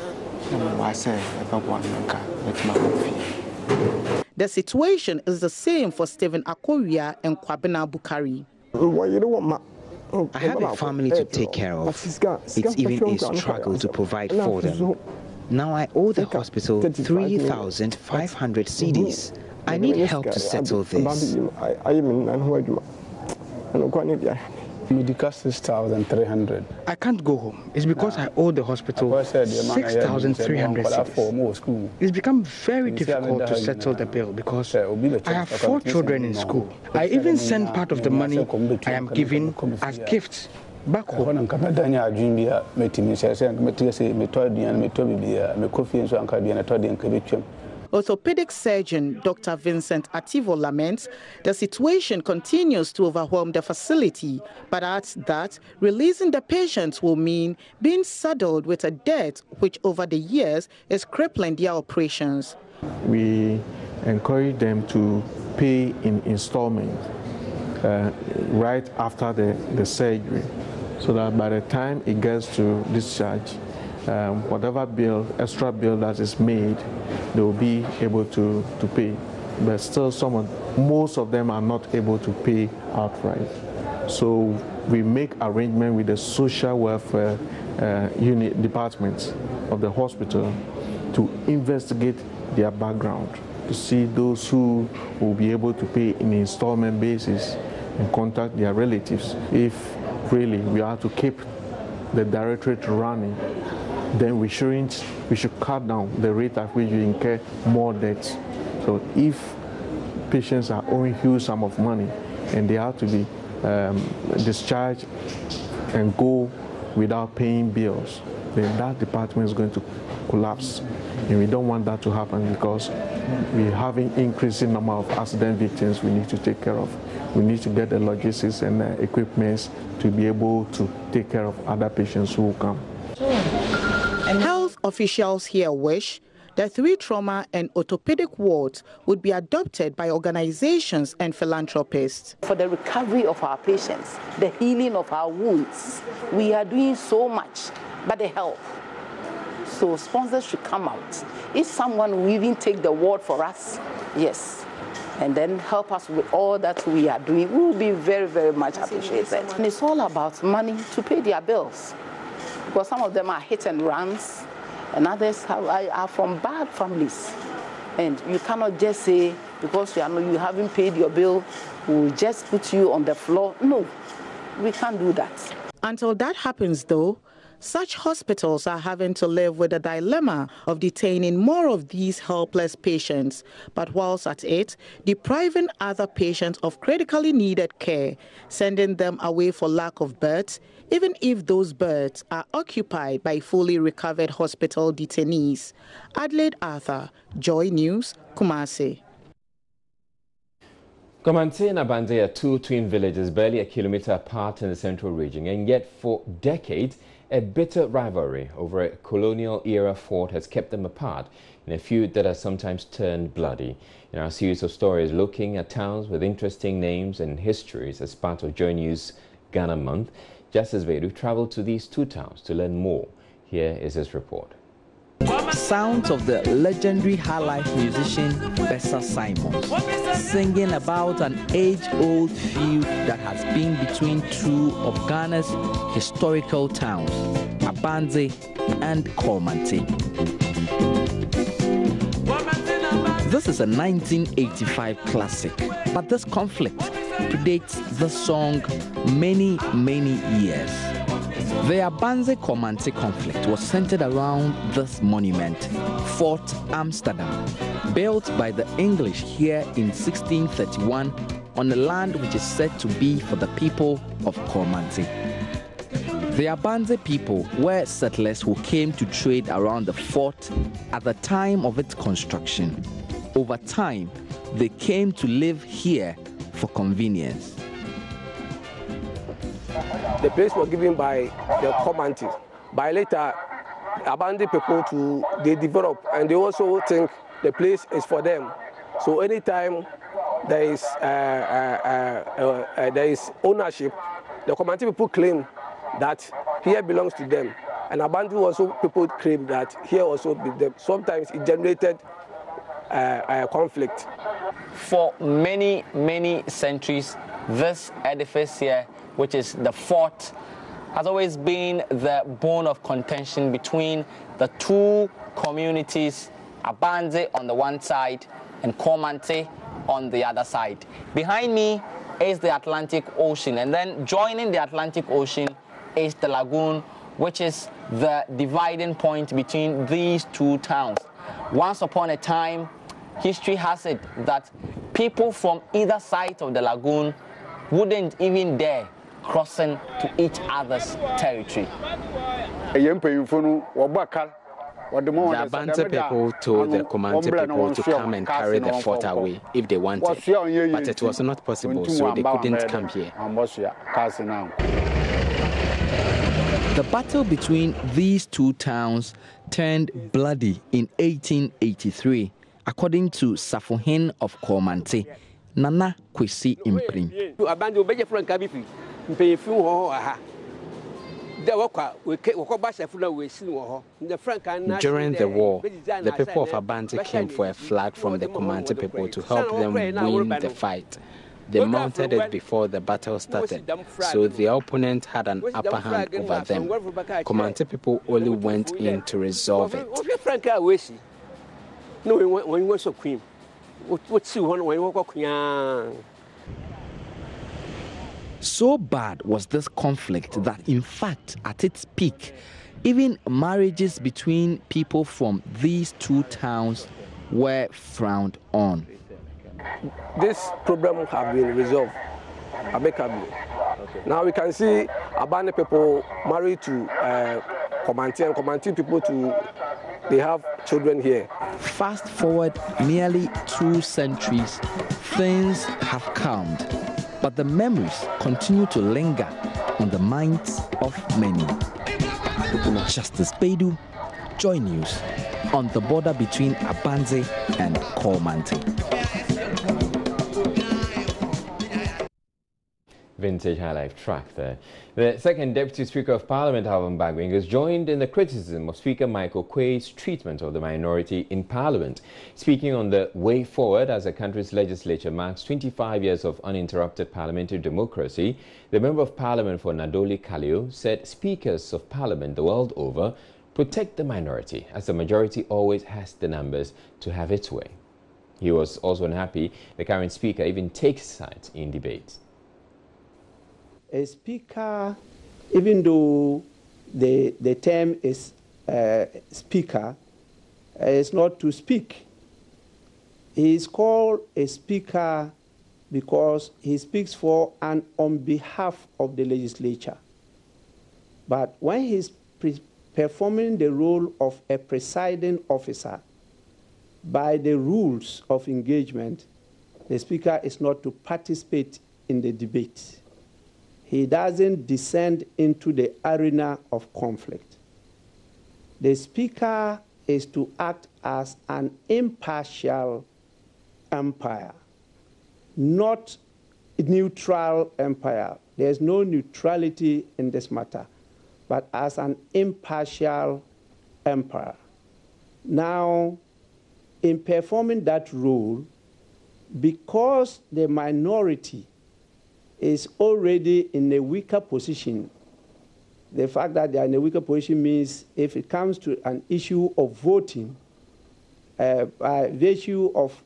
The situation is the same for Stephen Akoria and Kwabena Bukari. I have a family to take care of. It's even a struggle to provide for them. Now I owe the hospital 3,500 cedis. I need help to settle this. Medical 6,300. I can't go home. It's because I owe the hospital 6,300 cedis. It's become very difficult to settle the bill because I have 4 children in school. I even send part of the money I am giving as gifts back home. Orthopedic surgeon Dr. Vincent Ativo laments the situation continues to overwhelm the facility, but adds that releasing the patients will mean being saddled with a debt which over the years is crippling their operations. We encourage them to pay in installments right after the surgery, so that by the time it gets to discharge, whatever bill, extra bill that is made, they will be able to pay. But still, most of them are not able to pay outright. So we make arrangement with the social welfare unit departments of the hospital to investigate their background, to see those who will be able to pay in installment basis and contact their relatives. If really we are to keep the directorate running, then we should cut down the rate at which we incur more debts. So if patients are owing huge sum of money and they have to be discharged and go without paying bills, then that department is going to collapse. And we don't want that to happen because we're having increasing number of accident victims we need to take care of. We need to get the logistics and equipment to be able to take care of other patients who will come. Health officials here wish the 3 trauma and orthopedic wards would be adopted by organizations and philanthropists. For the recovery of our patients, the healing of our wounds, we are doing so much, but the help. So sponsors should come out. If someone will even take the ward for us, yes, and then help us with all that we are doing, we will be very, very much appreciated. And it's all about money to pay their bills, because some of them are hit and runs, and others are from bad families. And you cannot just say, because you haven't paid your bill, we'll just put you on the floor. No, we can't do that. Until that happens, though, such hospitals are having to live with the dilemma of detaining more of these helpless patients, but whilst at it, depriving other patients of critically needed care, sending them away for lack of beds, even if those beds are occupied by fully recovered hospital detainees. Adelaide Arthur, Joy News, Kumasi. Komante and Abande are 2 twin villages barely a kilometer apart in the central region, and yet for decades A bitter rivalry over a colonial-era fort has kept them apart in a feud that has sometimes turned bloody. In our series of stories looking at towns with interesting names and histories as part of Joy News Ghana Month, Justice Vedu traveled to these two towns to learn more. Here is his report. Sounds of the legendary high-life musician Bessa Simons singing about an age-old feud that has been between two of Ghana's historical towns, Abanze and Kormantey. This is a 1985 classic, but this conflict predates the song many years. The Abanze-Kormantey conflict was centered around this monument, Fort Amsterdam, built by the English here in 1631 on a land which is said to be for the people of Kormantey. The Abanze people were settlers who came to trade around the fort at the time of its construction. Over time, they came to live here for convenience. The place was given by the Kormantey. By later, Abanze people they develop, and they also think the place is for them. So anytime there is ownership, the Kormantey people claim that here belongs to them, and Abanze also people claim that here also be them. Sometimes it generated conflict. For many centuries, this edifice here, which is the fort, has always been the bone of contention between the two communities, Abanze on the one side and Kormantey on the other side. Behind me is the Atlantic Ocean, and then joining the Atlantic Ocean is the lagoon, which is the dividing point between these two towns. Once upon a time, history has it that people from either side of the lagoon wouldn't even dare crossing to each other's territory. The Abanze people told the Kormantey people to come and carry the fort away if they wanted, but it was not possible, so they couldn't come here. The battle between these two towns turned bloody in 1883, according to Safohin of Kormantey, Nana Kwesi Imprim. During the war, the people of Abanze came for a flag from the Kormantey people to help them win the fight. They mounted it before the battle started, so the opponent had an upper hand over them. Kormantey people only went in to resolve it. So bad was this conflict that, in fact, at its peak, even marriages between people from these two towns were frowned on. This problem has been resolved amicably. Now we can see Abanze people married to Kormantey, and Kormantey people they have children here. Fast forward nearly 2 centuries, things have calmed, but the memories continue to linger on the minds of many. Justice Vedu, Joy News, on the border between Abanze and Kormantey. Vintage High Life track there. The second Deputy Speaker of Parliament, Alvin Bagwing, has joined in the criticism of Speaker Michael Quay's treatment of the minority in Parliament. Speaking on the way forward as the country's legislature marks 25 years of uninterrupted parliamentary democracy, the Member of Parliament for Nadoli Kaleo said speakers of Parliament the world over protect the minority, as the majority always has the numbers to have its way. He was also unhappy the current speaker even takes sides in debates. A speaker, even though the term is speaker, is not to speak. He is called a speaker because he speaks for and on behalf of the legislature. But when he's performing the role of a presiding officer, by the rules of engagement, the speaker is not to participate in the debate. he doesn't descend into the arena of conflict. The Speaker is to act as an impartial umpire, not a neutral umpire. There's no neutrality in this matter, but as an impartial umpire. Now, in performing that role, because the minority is already in a weaker position, the fact that they are in a weaker position means if it comes to an issue of voting, by virtue of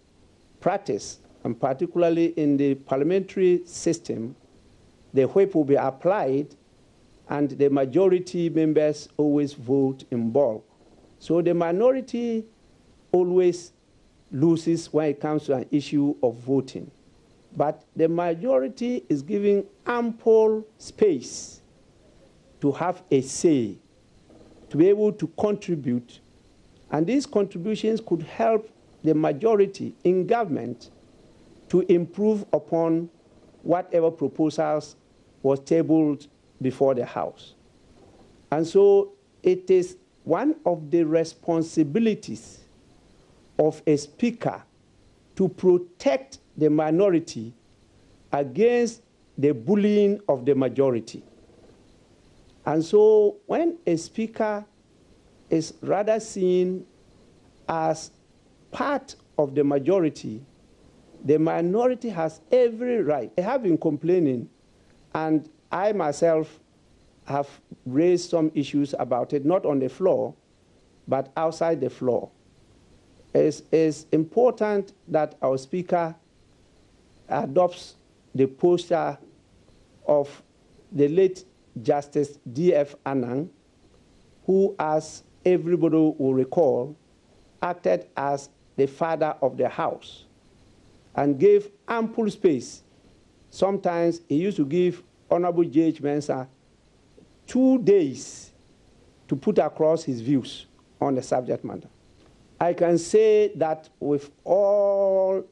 practice, and particularly in the parliamentary system, the whip will be applied and the majority members always vote in bulk. So the minority always loses when it comes to an issue of voting. But the majority is giving ample space to have a say, to be able to contribute. And these contributions could help the majority in government to improve upon whatever proposals was tabled before the House. And so it is one of the responsibilities of a speaker to protect the minority against the bullying of the majority. And so when a speaker is rather seen as part of the majority, the minority has every right. I have been complaining, and I myself have raised some issues about it, not on the floor, but outside the floor. It's important that our speaker adopts the posture of the late Justice D.F. Anang, who, as everybody will recall, acted as the father of the house and gave ample space. Sometimes he used to give Honorable J.H. Mensah 2 days to put across his views on the subject matter. I can say that with all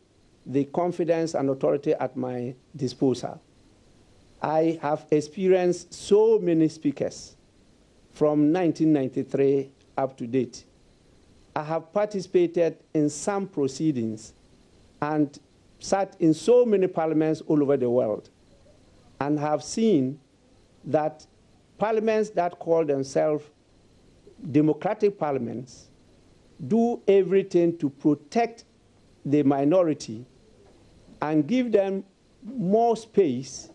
the confidence and authority at my disposal, I have experienced so many speakers from 1993 up to date. I have participated in some proceedings and sat in so many parliaments all over the world and have seen that parliaments that call themselves democratic parliaments do everything to protect the minority and give them more space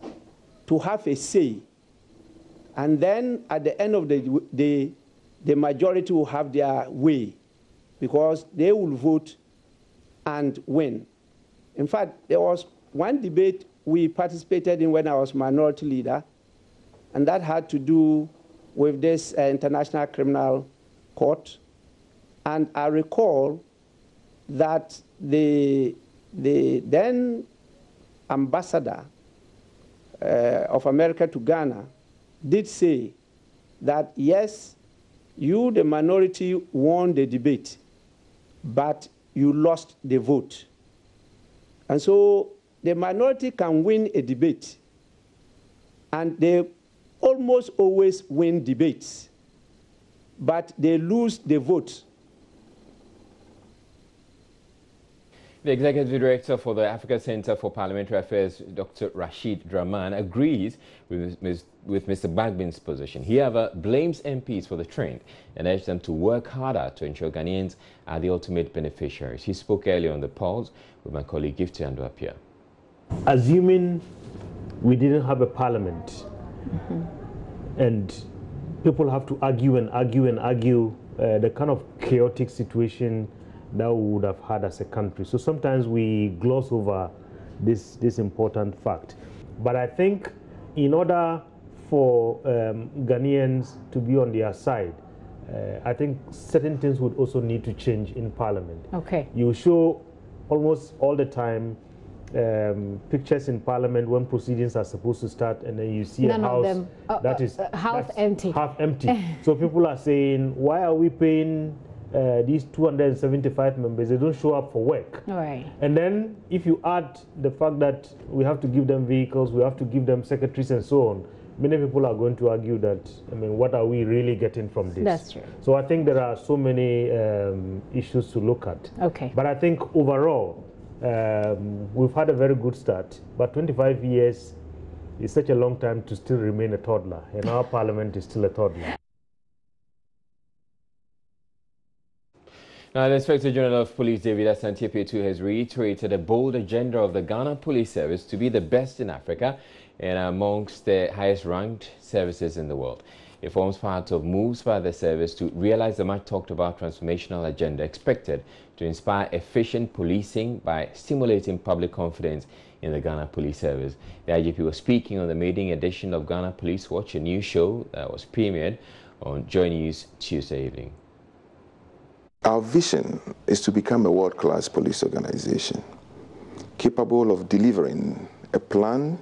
to have a say. And then at the end of the day, the majority will have their way because they will vote and win. In fact, there was one debate we participated in when I was minority leader, and that had to do with this International Criminal Court. And I recall that the then ambassador of America to Ghana did say that, yes, you, the minority, won the debate, but you lost the vote. And so the minority can win a debate, and they almost always win debates, but they lose the vote. The Executive Director for the Africa Center for Parliamentary Affairs, Dr. Rashid Draman, agrees with Mr. Bagbin's position. He, however, blames MPs for the trend and urged them to work harder to ensure Ghanaians are the ultimate beneficiaries. He spoke earlier on the pulse with my colleague Gifty Andoapia. Assuming we didn't have a parliament and people have to argue and argue and argue, the kind of chaotic situation that we would have had as a country. So sometimes we gloss over this important fact. But I think in order for Ghanaians to be on their side, I think certain things would also need to change in Parliament. Okay. You show almost all the time pictures in Parliament when proceedings are supposed to start, and then you see None a house of them, that is half empty. Half empty. So people are saying, why are we paying these 275 members, they don't show up for work. Right. And then if you add the fact that we have to give them vehicles, we have to give them secretaries and so on, many people are going to argue that, I mean, what are we really getting from this? That's true. So I think there are so many issues to look at. Okay. But I think overall, we've had a very good start. But 25 years is such a long time to still remain a toddler. And our parliament is still a toddler. Now, the Inspector General of Police, David Asante Petu, has reiterated a bold agenda of the Ghana Police Service to be the best in Africa and amongst the highest-ranked services in the world. It forms part of moves by the service to realize the much talked-about transformational agenda expected to inspire efficient policing by stimulating public confidence in the Ghana Police Service. The IGP was speaking on the maiden edition of Ghana Police Watch, a new show that was premiered on Joy News Tuesday evening. Our vision is to become a world-class police organization, capable of delivering a planned,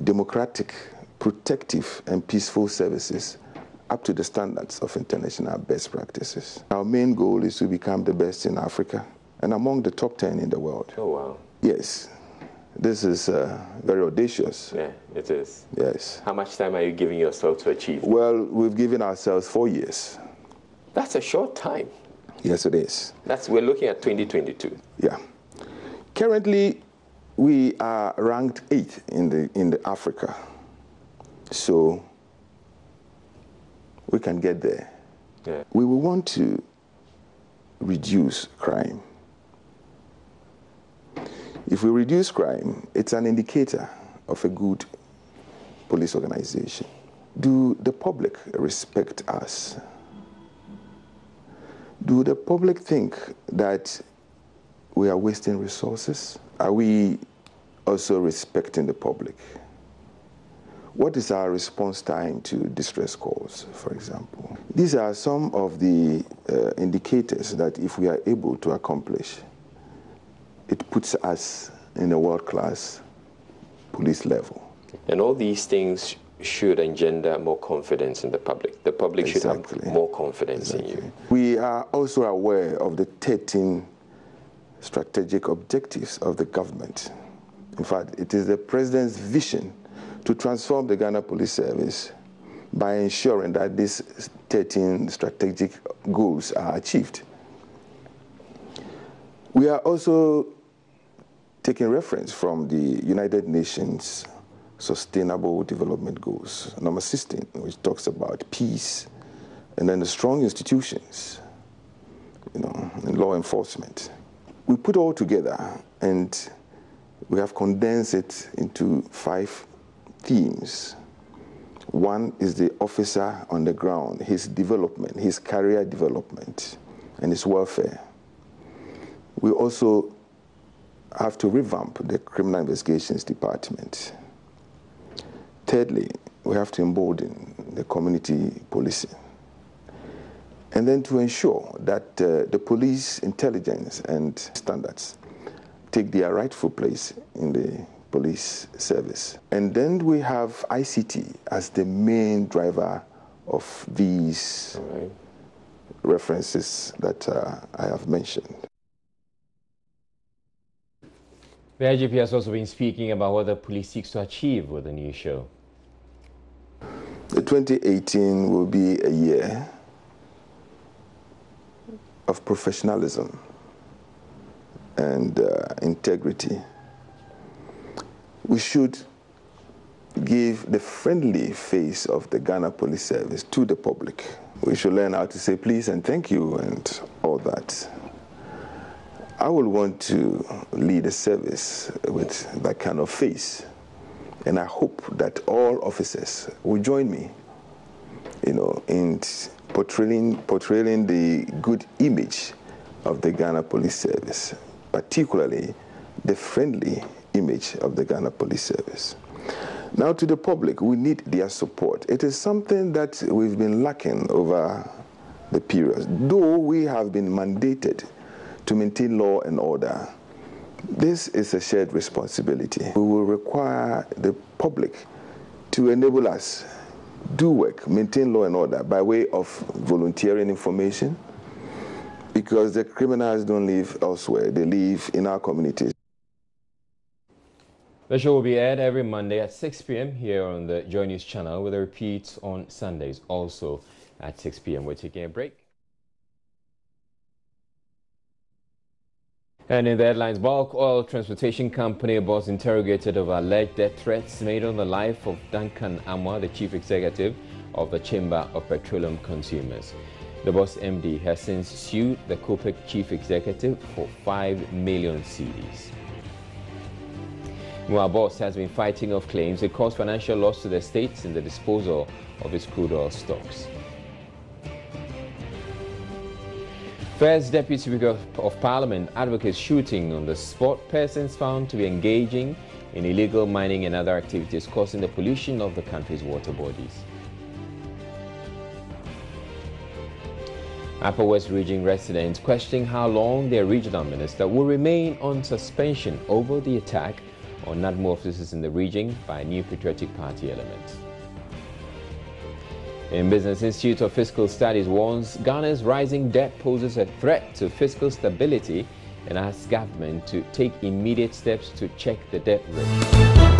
democratic, protective, and peaceful services up to the standards of international best practices. Our main goal is to become the best in Africa and among the top 10 in the world. Oh, wow. Yes. This is very audacious. Yeah, it is. Yes. How much time are you giving yourself to achieve? Well, we've given ourselves 4 years. That's a short time. Yes, it is. We're looking at 2022. Yeah. Currently, we are ranked 8th in the Africa. So we can get there. Yeah. We will want to reduce crime. If we reduce crime, it's an indicator of a good police organization. Do the public respect us? Do the public think that we are wasting resources? Are we also respecting the public? What is our response time to distress calls, for example? These are some of the indicators that if we are able to accomplish, it puts us in a world-class police level. And all these things should engender more confidence in the public. The public should have more confidence in you. We are also aware of the 13 strategic objectives of the government. In fact, it is the President's vision to transform the Ghana Police Service by ensuring that these 13 strategic goals are achieved. We are also taking reference from the United Nations Sustainable Development Goals, number 16, which talks about peace, and then the strong institutions, and law enforcement. We put all together, and we have condensed it into 5 themes. One is the officer on the ground, his development, his career development, and his welfare. We also have to revamp the Criminal Investigations Department. Thirdly, we have to embolden the community policing. And then to ensure that the police intelligence and standards take their rightful place in the police service. And then we have ICT as the main driver of these references that I have mentioned. The IGP has also been speaking about what the police seeks to achieve with the new show. The 2018 will be a year of professionalism and integrity. We should give the friendly face of the Ghana Police Service to the public. We should learn how to say please and thank you and all that. I will want to lead a service with that kind of face. And I hope that all officers will join me, in portraying the good image of the Ghana Police Service, particularly the friendly image of the Ghana Police Service. Now, to the public, we need their support. It is something that we've been lacking over the period. Though we have been mandated to maintain law and order, this is a shared responsibility. We will require the public to enable us do work, maintain law and order by way of volunteering information, because the criminals don't live elsewhere. They live in our communities. The show will be aired every Monday at 6 p.m. here on the Joy News channel, with a repeat on Sundays also at 6 p.m. We're taking a break. And in the headlines, Bulk Oil Transportation Company boss interrogated over alleged death threats made on the life of Duncan Amwa, the chief executive of the Chamber of Petroleum Consumers. The boss MD has since sued the COPEC chief executive for 5 million cedis. Our boss has been fighting off claims it caused financial loss to the states in the disposal of its crude oil stocks. First Deputy Speaker of Parliament advocates shooting on the spot persons found to be engaging in illegal mining and other activities causing the pollution of the country's water bodies. Upper West Region residents questioning how long their regional minister will remain on suspension over the attack on NADMO offices in the region by new patriotic party elements. In Business, Institute of Fiscal Studies warns Ghana's rising debt poses a threat to fiscal stability and asks government to take immediate steps to check the debt rate.